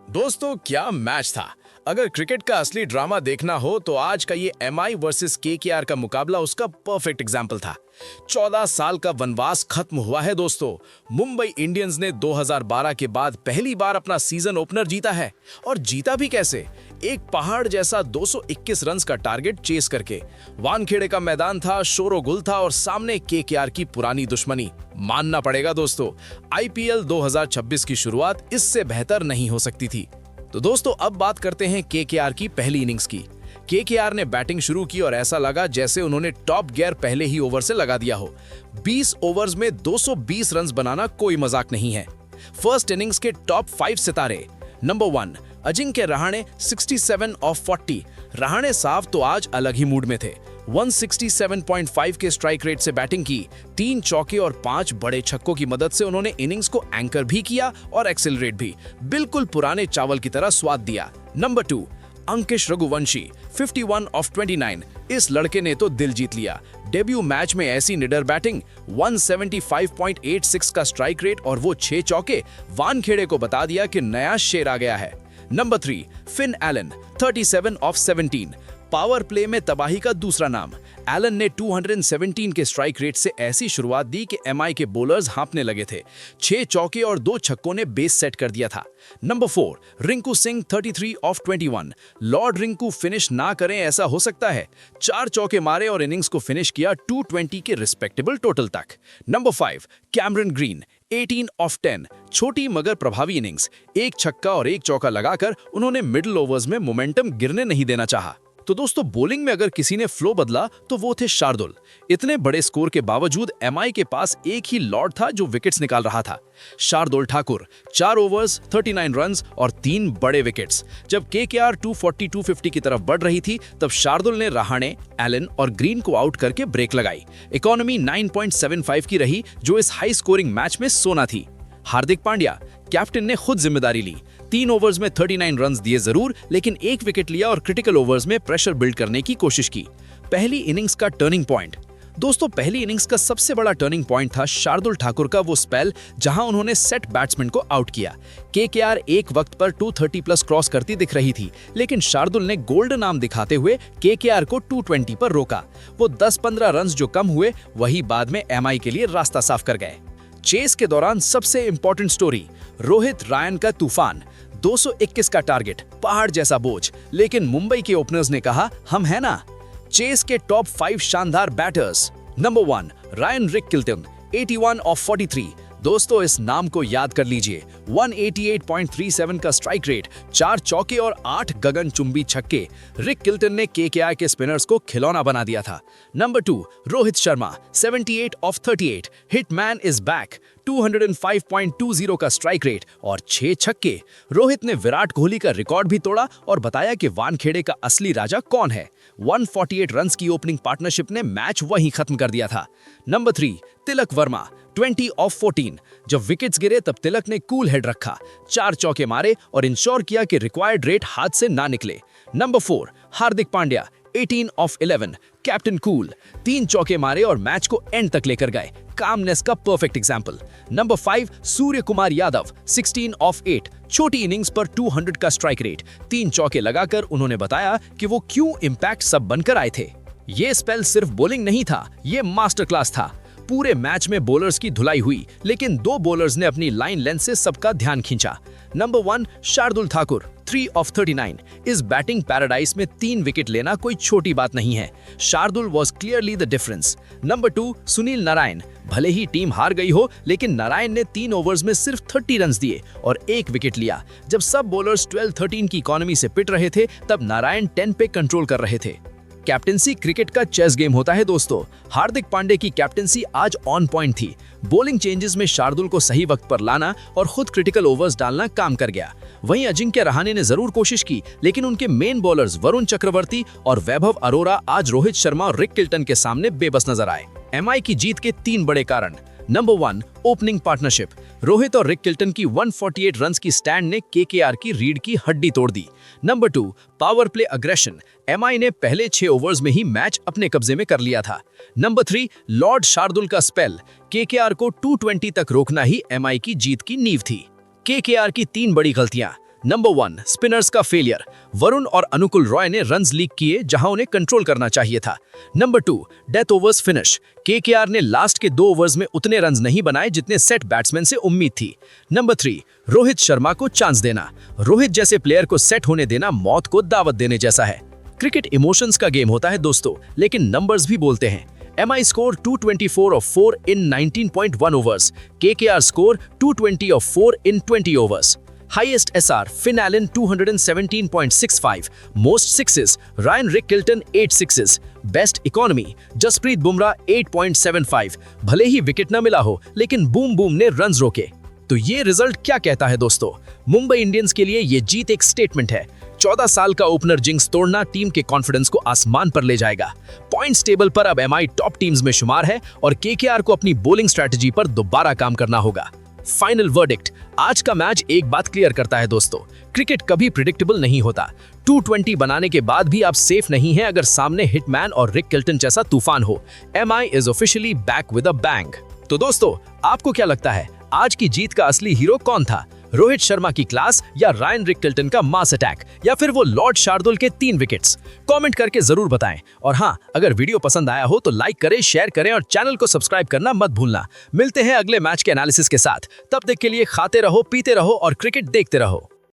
दोस्तों क्या मैच था। अगर क्रिकेट का असली ड्रामा देखना हो तो आज का ये एमआई वर्सेस केकेआर का मुकाबला उसका परफेक्ट एग्जाम्पल था। 14 साल का वनवास खत्म हुआ है दोस्तों। मुंबई इंडियंस ने 2012 के बाद पहली बार अपना सीजन ओपनर जीता है। और जीता भी कैसे? एक पहाड़ जैसा 221 रन्स का टारगेट चेस करके। वानखेड़े का मैदान था, शोरगुल था और सामने केकेआर की पुरानी दुश्मनी। मानना पड़ेगा दोस्तों, आईपीएल 2026 की शुरुआत इससे बेहतर नहीं हो सकती थी। तो दोस्तों अब बात करते हैं केकेआर की पहली इनिंग्स की। केकेआर ने बैटिंग शुरू की और ऐसा लगा जैसे उन्होंने टॉप गियर पहले ही ओवर से लगा दिया हो। 20 ओवर्स में 220 रन्स बनाना कोई मजाक नहीं है। फर्स्ट इनिंग्स के टॉप 5 सितारे। Number 1 Ajinkya Rahane 67 of 40। रहाणे साहब तो आज अलग ही मूड में थे। 167.5 के स्ट्राइक रेट से बैटिंग की। 3 चौके और 5 बड़े छक्कों की मदद से उन्होंने इनिंग्स को एंकर भी किया और एक्सेलरेट भी। बिल्कुल पुराने चावल की तरह स्वाद दिया। Number 2 Ankish Raghuvanshi 51 off 29। इस लड़के ने तो दिल जीत लिया। डेब्यू मैच में ऐसी निडर बैटिंग, 175.86 का स्ट्राइक रेट और वो 6 चौके। वानखेड़े को बता दिया कि नया शेर आ गया है। Number 3 Finn Allen 37 of 17। Power play में तबाही का दूसरा नाम। एलन ने 217 के स्ट्राइक रेट से ऐसी शुरुआत दी कि एमआई के बॉलर्स हाँफने लगे थे। 6 चौके और 2 छक्कों ने बेस सेट कर दिया था। Number 4 Rinku Singh 33 of 21। Lord Rinku finish ना करें ऐसा हो सकता है। 4 चौके मारे और इनिंग्स को फिनिश किया 220 के रिस्पेक्टेबल टोटल तक। Number 5 Cameron green 18 of 10। छोटी मगर प्रभावी इनिंग्स। 1 छक्का और 1 चौका लगाकर उन्होंने मिडिल ओवर्स में मोमेंटम गिरने नहीं देना चाहा। तो दोस्तों बॉलिंग में अगर किसी ने फ्लो बदला तो वो थे शार्दुल। इतने बड़े स्कोर के बावजूद एमआई के पास एक ही लॉर्ड था जो विकेट्स निकाल रहा था। शार्दुल ठाकुर 4 ओवर्स 39 रन्स और 3 बड़े विकेट्स। जब केकेआर 240-250 की तरफ बढ़ रही थी तब शार्दुल ने रहाणे, एलन और ग्रीन को आउट करके ब्रेक लगाई। इकोनॉमी 9.75 की रही जो इस हाई स्कोरिंग मैच में सोना थी। हार्दिक पांड्या कैप्टन ने खुद जिम्मेदारी ली। 3 ओवर्स में 39 रन्स दिए जरूर, लेकिन 1 विकेट लिया और क्रिटिकल ओवर्स में प्रेशर बिल्ड करने की कोशिश की। पहली इनिंग्स का टर्निंग पॉइंट। दोस्तों पहली इनिंग्स का सबसे बड़ा टर्निंग पॉइंट था शार्दुल ठाकुर का वो स्पेल जहां उन्होंने सेट बैट्समैन को आउट किया। केकेआर एक वक्त पर 230 प्लस क्रॉस करती दिख रही थी, लेकिन शार्दुल ने गोल्डन आर्म दिखाते हुए केकेआर को 220 पर रोका। वो 10-15 रन्स जो कम हुए वही बाद में एमआई के लिए रास्ता साफ कर गए। चेस के दौरान सबसे इंपॉर्टेंट स्टोरी, रोहित रायन का तूफान। 221 का टारगेट, पहाड़ जैसा बोझ, लेकिन मुंबई के ओपनर्स ने कहा हम है ना। चेस के टॉप 5 शानदार batters. Number 1 Ryan Rickelton 81 off 43। दोस्तों इस नाम को याद कर लीजिए। 188.37 का स्ट्राइक रेट, 4 चौके और 8 गगनचुंबी छक्के। रिककिल्टन ने केकेआर के स्पिनर्स को खिलौना बना दिया था। Number 2 Rohit Sharma 78 of 38। Hitman is back, 205.20 का स्ट्राइक रेट और 6 छक्के। रोहित ने विराट कोहली का रिकॉर्ड भी तोड़ा और बताया कि वानखेड़े का असली राजा कौन है। 148 रन्स की ओपनिंग पार्टनरशिप ने मैच वहीं खत्म कर दिया था। Number 3 Tilak Varma 20 of 14। जब विकेट्स गिरे तब तिलक ने कूल हेड रखा, 4 चौके मारे और इंश्योर किया कि रिक्वायर्ड रेट हाथ से ना निकले। Number 4 Hardik Pandya 18 of 11। Captain cool, 3 चौके मारे और मैच को एंड तक लेकर गए। कामनेस का perfect example. Number 5 Surya Kumar Yadav 16 of 8। छोटी इनिंग्स पर 200 का स्ट्राइक रेट, 3 चौके लगाकर उन्होंने बताया कि वो क्यों इंपैक्ट सब बनकर आए थे। ये स्पेल सिर्फ बॉलिंग नहीं था, ये मास्टर क्लास था। पूरे मैच में बॉलर्स की धुलाई हुई, लेकिन 2 बॉलर्स ने अपनी लाइन लेंथ से सबका ध्यान खींचा। Number 1 Shardul Thakur 3 of 39। इस बैटिंग पैराडाइज में 3 विकेट लेना कोई छोटी बात नहीं है। Shardul was clearly the difference. Number 2 Sunil Narayan. भले ही टीम हार गई हो, लेकिन नारायण ने 3 ओवर्स में सिर्फ 30 रन्स दिए और 1 विकेट लिया। जब सब बॉलर्स 12-13 की इकोनॉमी से पिट रहे थे तब नारायण 10 पे कंट्रोल कर रहे थे। कैप्टेंसी क्रिकेट का चेस गेम होता है दोस्तों। हार्दिक पांड्या की कैप्टेंसी आज ऑन पॉइंट थी। बॉलिंग चेंजेस में शार्दुल को सही वक्त पर लाना और खुद क्रिटिकल ओवर्स डालना काम कर गया। वहीं अजिंक्य रहाणे ने जरूर कोशिश की, लेकिन उनके मेन बॉलर्स वरुण चक्रवर्ती और वैभव अरोरा आज रोहित शर्मा और रिककिल्टन के सामने बेबस नजर आए। एमआई की जीत के 3 बड़े कारण। Number 1 opening partnership. रोहित और रिककिल्टन की 148 रन्स की स्टैंड ने केकेआर की रीढ़ की हड्डी तोड़ दी। Number 2 power play aggression. MI ने पहले 6 ओवर्स में ही मैच अपने कब्जे में कर लिया था। नंबर 3 लॉर्ड शार्दुल का स्पेल। केकेआर को 220 तक रोकना ही एमआई की जीत की नींव थी। केकेआर की 3 बड़ी गलतियां। नंबर 1, स्पिनर्स का फेलियर। वरुण और अनुकुल रॉय ने रन्स लीक किए जहां उन्हें कंट्रोल करना चाहिए था। Number 2, death overs finish. KKR ने लास्ट के 2 ओवर्स में उतने रन्स नहीं बनाए जितने सेट बैट्समैन से उम्मीद थी। नंबर 3, रोहित शर्मा को चांस देना। रोहित जैसे प्लेयर को सेट होने देना मौत को दावत देने जैसा है। क्रिकेट इमोशंस का गेम होता है दोस्तों, लेकिन नंबर्स भी बोलते हैं। MI score 224 of 4 in 19.1 overs. KKR score 220 of 4 in 20 overs. Highest SR, Finn Allen 217.65. Most sixes, Ryan Rickilton 8 sixes. Best economy, Jasprit Bumrah 8.75. भले ही विकेट न मिला हो, लेकिन बूम बूम ने रन्स रोके। तो ये रिजल्ट क्या कहता है दोस्तों? मुंबई इंडियंस के लिए ये जीत एक स्टेटमेंट है। 14 साल का ओपनर जिंक्स तोड़ना टीम के कॉन्फिडेंस को आसमान पर ले जाएगा। पॉइंट्स टेबल पर अब MI टॉप टीम्स में शुमार है और KKR को अपनी बॉलिंग स्ट्रैटेजी पर दोबारा काम करना होगा। फाइनल वर्डिक्ट, आज का मैच एक बात क्लियर करता है दोस्तों, क्रिकेट कभी प्रिडिक्टेबल नहीं होता। 220 बनाने के बाद भी आप सेफ नहीं हैं अगर सामने हिटमैन और रिक किल्टन जैसा तूफान हो। MI is officially back with a bang. तो दोस्तों, आपको क्या लगता है आज की जीत का असली हीरो कौन था? रोहित शर्मा की क्लास या रायन रिकल्टन का मास अटैक या फिर वो लॉर्ड शार्दुल के 3 विकेट्स? कमेंट करके जरूर बताएं। और हाँ, अगर वीडियो पसंद आया हो तो लाइक करें, शेयर करें और चैनल को सब्सक्राइब करना मत भूलना। मिलते हैं अगले मैच के एनालिसिस के साथ। तब तक के लिए खाते रहो, पीते रहो और क्रिकेट देखते रहो।